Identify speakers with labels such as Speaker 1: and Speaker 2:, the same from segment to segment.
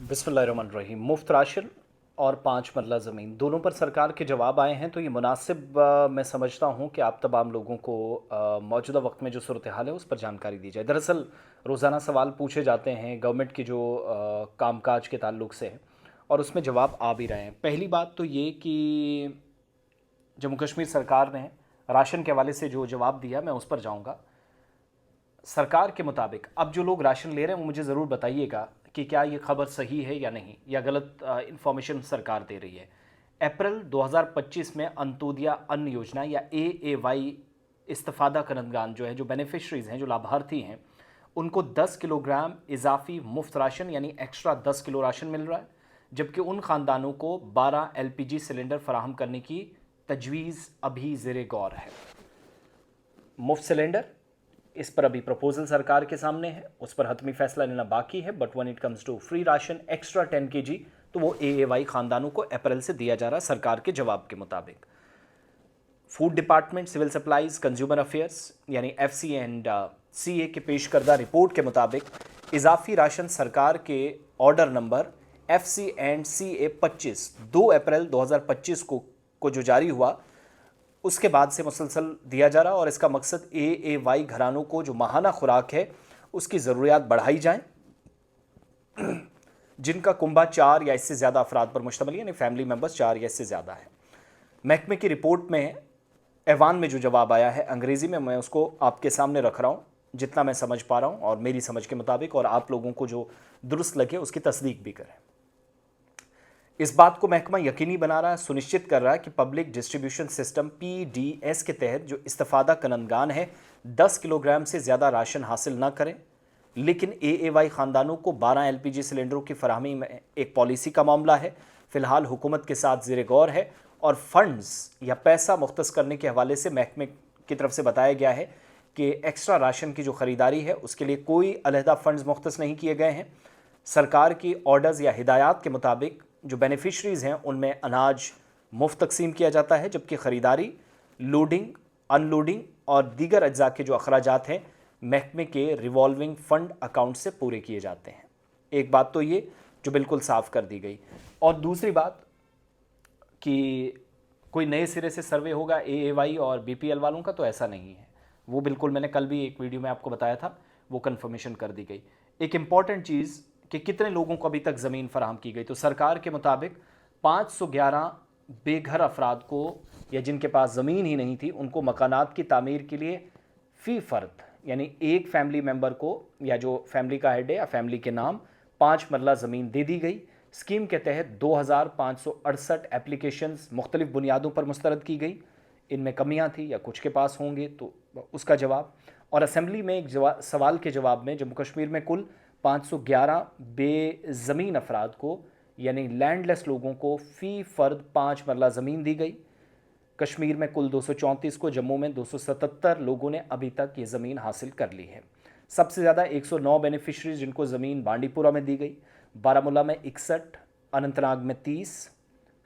Speaker 1: बिस्मिल्लाहिर्रहमानिर्रहीम। मुफ्त राशन और 5 मरला ज़मीन दोनों पर सरकार के जवाब आए हैं, तो ये मुनासिब मैं समझता हूँ कि आप तमाम लोगों को मौजूदा वक्त में जो सूरत हाल है उस पर जानकारी दी जाए। दरअसल रोज़ाना सवाल पूछे जाते हैं गवर्नमेंट की जो कामकाज के ताल्लुक से है, और उसमें जवाब आ भी रहे हैं। पहली बात तो ये कि जम्मू कश्मीर सरकार ने राशन के हवाले से जो जवाब दिया, मैं उस पर जाऊँगा। सरकार के मुताबिक अब जो लोग राशन ले रहे हैं वो मुझे ज़रूर बताइएगा कि क्या ये खबर सही है या नहीं, या गलत इन्फॉर्मेशन सरकार दे रही है। अप्रैल 2025 में अंत्योदया अन्न योजना या AAY इस्तेफादा करंदगान जो है, जो बेनिफिशरीज़ हैं, जो लाभार्थी हैं, उनको 10 किलोग्राम इजाफी मुफ्त राशन यानी एक्स्ट्रा 10 किलो राशन मिल रहा है, जबकि उन ख़ानदानों को 12 LPG सिलेंडर फराहम करने की तजवीज़ अभी ज़ेरे गौर है। मुफ्त सिलेंडर, इस पर अभी प्रपोजल सरकार के सामने है, उस पर हतमी फैसला लेना बाकी है। But when it comes to free ration extra 10 kg, तो वो AAY खानदानों को अप्रैल से दिया जा रहा है सरकार के जवाब के मुताबिक। Food department, civil supplies, consumer affairs यानी FC एंड CA के पेश करदा रिपोर्ट के मुताबिक इजाफी राशन सरकार के order number FC and CA 25 2 अप्रैल 2025 को जो जारी हुआ, उसके बाद से मुसलसल दिया जा रहा, और इसका मकसद AAY घरानों को जो माहाना खुराक है उसकी ज़रूरियात बढ़ाई जाएं, जिनका कुंबा 4 या इससे ज़्यादा अफराद पर मुश्तमिल, यानी फैमिली मेंबर्स 4 या इससे ज़्यादा है। महकमे की रिपोर्ट में ऐवान में जो जवाब आया है अंग्रेज़ी में, मैं उसको आपके सामने रख रहा हूँ जितना मैं समझ पा रहा हूँ और मेरी समझ के मुताबिक, और आप लोगों को जो दुरुस्त लगे उसकी तस्दीक भी करें। इस बात को महकमा यकीनी बना रहा है, सुनिश्चित कर रहा है कि पब्लिक डिस्ट्रीब्यूशन सिस्टम PDS के तहत जो इस्तेफादा करंदगान है 10 किलोग्राम से ज़्यादा राशन हासिल ना करें, लेकिन AAY ख़ानदानों को 12 LPG सिलेंडरों की फराहमी में एक पॉलिसी का मामला है, फ़िलहाल हुकूमत के साथ ज़ेरे गौर है, और फंड्स या पैसा मुख्तस करने के हवाले से महकमे की तरफ से बताया गया है कि एक्स्ट्रा राशन की जो ख़रीदारी है उसके लिए कोई अलहदा फ़ंड्स मुख्तस नहीं किए गए हैं। सरकार की ऑर्डर्स या हिदायत के मुताबिक जो बेनिफिशरीज़ हैं उनमें अनाज मुफ्त तकसीम किया जाता है, जबकि ख़रीदारी, लोडिंग, अनलोडिंग और दीगर अज्जा के जो अखराजात हैं महकमे के रिवॉल्विंग फ़ंड अकाउंट से पूरे किए जाते हैं। एक बात तो ये जो बिल्कुल साफ़ कर दी गई, और दूसरी बात कि कोई नए सिरे से सर्वे होगा AAY और BPL वालों का, तो ऐसा नहीं है। वो बिल्कुल मैंने कल भी एक वीडियो में आपको बताया था, वो कन्फर्मेशन कर दी गई। एक इम्पॉर्टेंट चीज़ कि कितने लोगों को अभी तक ज़मीन फराहम की गई, तो सरकार के मुताबिक 511 बेघर अफराद को, या जिनके पास ज़मीन ही नहीं थी, उनको मकानात की तामीर के लिए फ़ी फ़र्द यानी एक फैमिली मेंबर को, या जो फैमिली का हेड है या फैमिली के नाम 5 मरला ज़मीन दे दी गई। स्कीम के तहत 2568 एप्लीकेशंस मुख्तलिफ बुनियादों पर मुस्तरद की गई। इनमें कमियां थी या कुछ के पास होंगे तो उसका जवाब, और असेंबली में एक सवाल के जवाब में जम्मू कश्मीर में कुल 511 बेज़मीन अफराद को, यानी लैंडलेस लोगों को फ़ी फ़र्द 5 मरला ज़मीन दी गई। कश्मीर में कुल 234 को, जम्मू में 277 लोगों ने अभी तक ये ज़मीन हासिल कर ली है। सबसे ज़्यादा 109 बेनिफिशरीज जिनको ज़मीन बांडीपुरा में दी गई, बारामूला में 61, अनंतनाग में 30,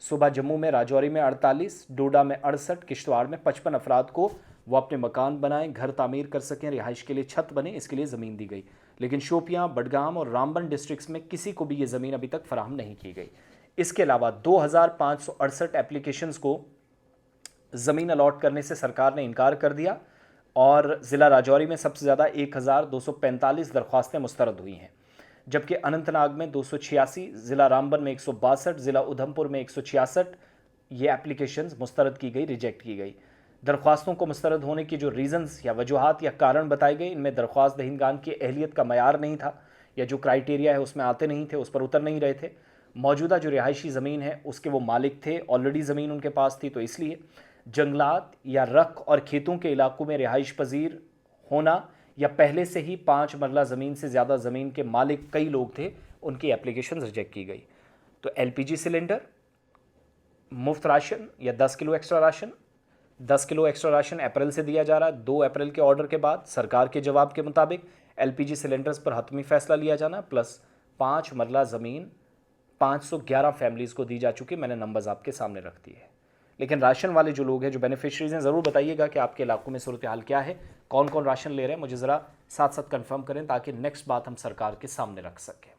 Speaker 1: सुबह जम्मू में, राजौरी में 48, डोडा में 68, किश्तवाड़ में 55 अफराद को वो अपने मकान बनाएं, घर तामीर कर सकें, रिहाइश के लिए छत बने, इसके लिए ज़मीन दी गई। लेकिन शोपियां, बडगाम और रामबन डिस्ट्रिक्ट्स में किसी को भी ये ज़मीन अभी तक फराहम नहीं की गई। इसके अलावा 2568 एप्लीकेशंस को ज़मीन अलॉट करने से सरकार ने इनकार कर दिया, और ज़िला राजौरी में सबसे ज़्यादा 1245 दरख्वास्तें मुस्तरद हुई हैं, जबकि अनंतनाग में 286, ज़िला रामबन में 162, ज़िला उधमपुर में 166 ये एप्लीकेशंस मुस्तरद की गई, रिजेक्ट की गई। दरख्वास्तों को मुस्तरद होने की जो रीज़न्स या वजूहात या कारण बताए गए, इनमें दरख्वास्त दहिंदगान की अहलियत का मयार नहीं था, या जो क्राइटेरिया है उसमें आते नहीं थे, उस पर उतर नहीं रहे थे। मौजूदा जो रिहायशी ज़मीन है उसके वो मालिक थे, ऑलरेडी ज़मीन उनके पास थी, तो इसलिए जंगलात या रख और खेतों के इलाकों में रिहाइश पजीर होना, या पहले से ही 5 मरला ज़मीन से ज़्यादा ज़मीन के मालिक कई लोग थे, उनकी एप्लीकेशन रिजेक्ट की गई। तो LPG सिलेंडर, मुफ्त राशन या 10 किलो एक्स्ट्रा राशन, 10 किलो एक्स्ट्रा राशन अप्रैल से दिया जा रहा है। 2 अप्रैल के ऑर्डर के बाद सरकार के जवाब के मुताबिक LPG सिलेंडर्स पर हतमी फैसला लिया जाना, प्लस 5 मरला ज़मीन 511 फैमिलीज़ को दी जा चुकी। मैंने नंबर्स आपके सामने रख दिए हैं। लेकिन राशन वाले जो लोग हैं, जो बेनिफिशरीज़ हैं, ज़रूर बताइएगा कि आपके इलाकों में सूरत हाल क्या है, कौन कौन राशन ले रहे हैं, मुझे ज़रा साथ साथ कंफर्म करें, ताकि नेक्स्ट बात हम सरकार के सामने रख सकें।